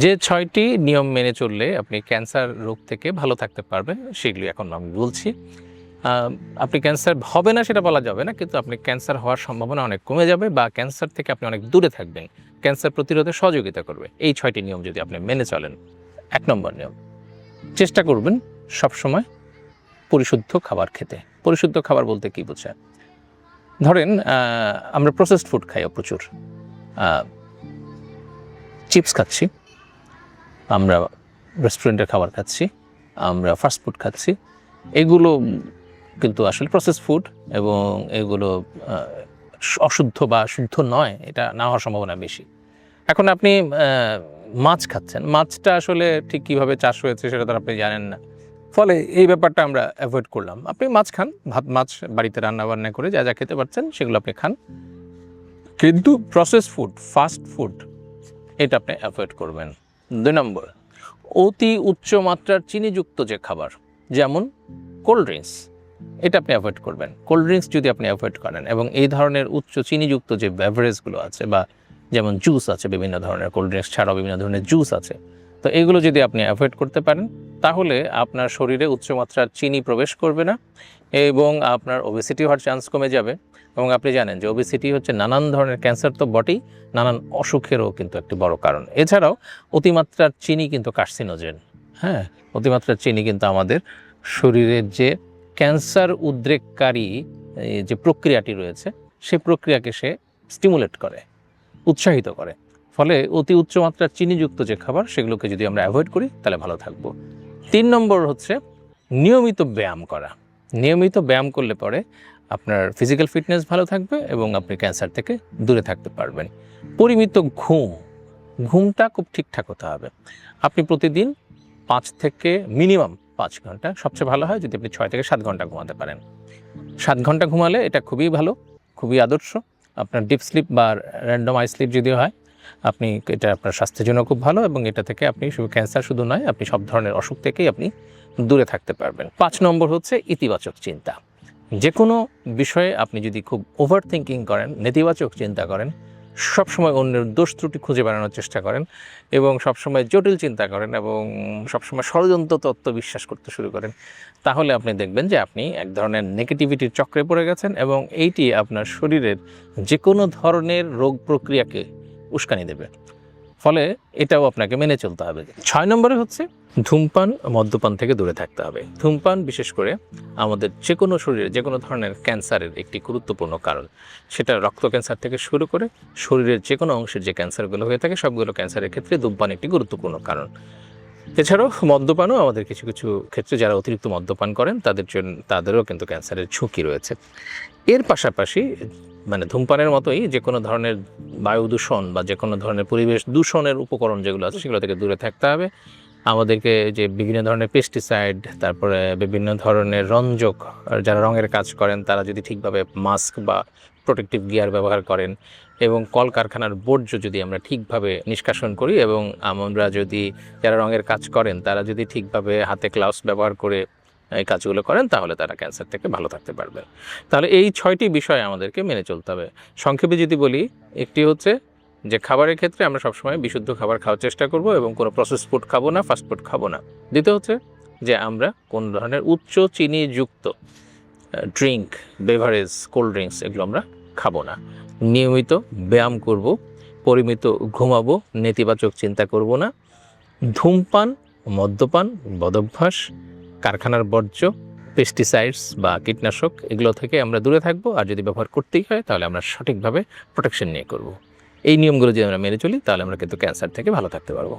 যে ৬টি নিয়ম মেনে চললে আপনি ক্যান্সার রোগ থেকে ভালো থাকতে পারবেন সেগুলি এখন আমি বলছি। আপনি ক্যান্সার হবে না সেটা বলা যাবে না, কিন্তু আপনি ক্যান্সার হওয়ার সম্ভাবনা অনেক কমে যাবে বা ক্যান্সার থেকে আপনি অনেক দূরে থাকবেন। ক্যান্সার প্রতিরোধে সহযোগিতা করবে এই ৬টি নিয়ম যদি আপনি মেনে চলেন। ১ নম্বর নিয়ম, চেষ্টা করবেন সবসময় পরিশুদ্ধ খাবার খেতে। পরিশুদ্ধ খাবার বলতে কী বোঝায়? ধরেন আমরা প্রসেসড ফুড খাই প্রচুর, চিপস খাচ্ছি, আমরা রেস্টুরেন্টের খাবার খাচ্ছি, আমরা ফাস্ট ফুড খাচ্ছি। এগুলো কিন্তু আসলে প্রসেস ফুড এবং এগুলো অশুদ্ধ বা শুদ্ধ নয়, এটা না হওয়ার সম্ভাবনা বেশি। এখন আপনি মাছ খাচ্ছেন, মাছটা আসলে ঠিক কীভাবে চাষ হয়েছে সেটা তো আপনি জানেন না, ফলে এই ব্যাপারটা আমরা অ্যাভয়েড করলাম। আপনি মাছ খান, ভাত মাছ বাড়িতে রান্নাবান্না করে যা যা খেতে পারছেন সেগুলো আপনি খান, কিন্তু প্রসেস ফুড, ফাস্ট ফুড এটা আপনি অ্যাভয়েড করবেন। ২ নম্বর, অতি উচ্চ মাত্রার চিনিযুক্ত যে খাবার, যেমন কোল্ড ড্রিঙ্কস, এটা আপনি অ্যাভয়েড করবেন। কোল্ড ড্রিঙ্কস যদি আপনি অ্যাভয়েড করেন এবং এই ধরনের উচ্চ চিনিযুক্ত যে বেভারেজগুলো আছে, বা যেমন জুস আছে, বিভিন্ন ধরনের কোল্ড ড্রিঙ্কস ছাড়াও বিভিন্ন ধরনের জুস আছে, তো এগুলো যদি আপনি অ্যাভয়েড করতে পারেন তাহলে আপনার শরীরে উচ্চমাত্রার চিনি প্রবেশ করবে না এবং আপনার ওবেসিটি হওয়ার চান্স কমে যাবে। এবং আপনি জানেন যে ওবেসিটি হচ্ছে নানান ধরনের ক্যান্সার তো বটেই, নানান অসুখেরও কিন্তু একটি বড় কারণ। এছাড়াও অতিমাত্রার চিনি কিন্তু কার্সিনোজেন। হ্যাঁ, অতিমাত্রার চিনি কিন্তু আমাদের শরীরের যে ক্যান্সার উদ্রেককারী যে প্রক্রিয়াটি রয়েছে সেই প্রক্রিয়াকে সে স্টিমুলেট করে, উৎসাহিত করে। ফলে অতি উচ্চমাত্রার চিনিযুক্ত যে খাবার সেগুলোকে যদি আমরা অ্যাভয়েড করি তাহলে ভালো থাকবো। ৩ নম্বর হচ্ছে নিয়মিত ব্যায়াম করা। নিয়মিত ব্যায়াম করলে পরে আপনার ফিজিক্যাল ফিটনেস ভালো থাকবে এবং আপনি ক্যান্সার থেকে দূরে থাকতে পারবেন। পরিমিত ঘুমটা খুব ঠিকঠাক হতে হবে। আপনি প্রতিদিন ৫ থেকে মিনিমাম ৫ ঘন্টা, সবচেয়ে ভালো হয় যদি আপনি ৬ থেকে ৭ ঘন্টা ঘুমাতে পারেন। ৭ ঘন্টা ঘুমালে এটা খুবই ভালো, খুবই আদর্শ। আপনার ডিপ স্লিপ বা র্যান্ডম আই স্লিপ যদি হয়, আপনি এটা আপনার স্বাস্থ্যের জন্য খুব ভালো এবং এটা থেকে আপনি শুধু ক্যান্সার শুধু নয়, আপনি সব ধরনের অসুখ থেকেই আপনি দূরে থাকতে পারবেন। ৫ নম্বর হচ্ছে ইতিবাচক চিন্তা। যে কোনো বিষয়ে আপনি যদি খুব ওভার থিঙ্কিং করেন, নেতিবাচক চিন্তা করেন, সবসময় অন্যের দোষ ত্রুটি খুঁজে বেড়ানোর চেষ্টা করেন এবং সবসময় জটিল চিন্তা করেন এবং সবসময় ষড়যন্ত্র তত্ত্ব বিশ্বাস করতে শুরু করেন, তাহলে আপনি দেখবেন যে আপনি এক ধরনের নেগেটিভিটির চক্রে পড়ে গেছেন এবং এইটি আপনার শরীরের যে কোনো ধরনের রোগ প্রক্রিয়াকে উস্কানি দেবে। ফলে এটাও আপনাকে মেনে চলতে হবে। ৬ নম্বরে হচ্ছে ধূমপান, মদ্যপান থেকে দূরে থাকতে হবে। ধূমপান বিশেষ করে আমাদের যে কোনো শরীরে যে কোনো ধরনের ক্যান্সারের একটি গুরুত্বপূর্ণ কারণ। সেটা রক্ত ক্যান্সার থেকে শুরু করে শরীরের যে কোনো অংশের যে ক্যান্সারগুলো হয়ে থাকে সবগুলো ক্যান্সারের ক্ষেত্রে ধূমপান একটি গুরুত্বপূর্ণ কারণ। এছাড়াও মদ্যপানও আমাদের কিছু কিছু ক্ষেত্রে যারা অতিরিক্ত মদ্যপান করেন তাদেরও কিন্তু ক্যান্সারের ঝুঁকি রয়েছে। এর পাশাপাশি ধূমপানের মতোই যে কোনো ধরনের বায়ু দূষণ বা যে কোনো ধরনের পরিবেশ দূষণের উপকরণ যেগুলো আছে সেগুলো থেকে দূরে থাকতে হবে। আমাদেরকে যে বিভিন্ন ধরনের পেস্টিসাইড, তারপরে বিভিন্ন ধরনের রঞ্জক, যারা রঙের কাজ করেন তারা যদি ঠিকভাবে মাস্ক বা প্রোটেক্টিভ গিয়ার ব্যবহার করেন এবং কলকারখানার বর্জ্য যদি আমরা ঠিকভাবে নিষ্কাশন করি এবং আমরা যদি যারা রঙের কাজ করেন তারা যদি ঠিকভাবে হাতে গ্লাভস ব্যবহার করে এই কাজগুলো করেন তাহলে তারা ক্যান্সার থেকে ভালো থাকতে পারবে। তাহলে এই ৬টি বিষয় আমাদেরকে মেনে চলতে হবে। সংক্ষেপে যদি বলি, একটি হচ্ছে যে খাবারের ক্ষেত্রে আমরা সবসময় বিশুদ্ধ খাবার খাওয়ার চেষ্টা করব এবং কোনো প্রসেস ফুড খাবো না, ফাস্ট ফুড খাবো না। দ্বিতীয় হচ্ছে যে আমরা কোনো ধরনের উচ্চ চিনিযুক্ত ড্রিঙ্ক, বেভারেজ, কোল্ড ড্রিঙ্কস এগুলো আমরা খাবো না। নিয়মিত ব্যায়াম করব, পরিমিত ঘুমাবো, নেতিবাচক চিন্তা করব না। ধূমপান, মদ্যপান, বদভ্যাস, কারখানার বর্জ্য, পেস্টিসাইডস বা কীটনাশক এগুলো থেকে আমরা দূরে থাকবো। আর যদি ব্যবহার করতেই হয় তাহলে আমরা সঠিকভাবে প্রোটেকশন নিয়ে করব। এই নিয়মগুলো যদি আমরা মেনে চলি তাহলে আমরা কিন্তু ক্যান্সার থেকে ভালো থাকতে পারবো।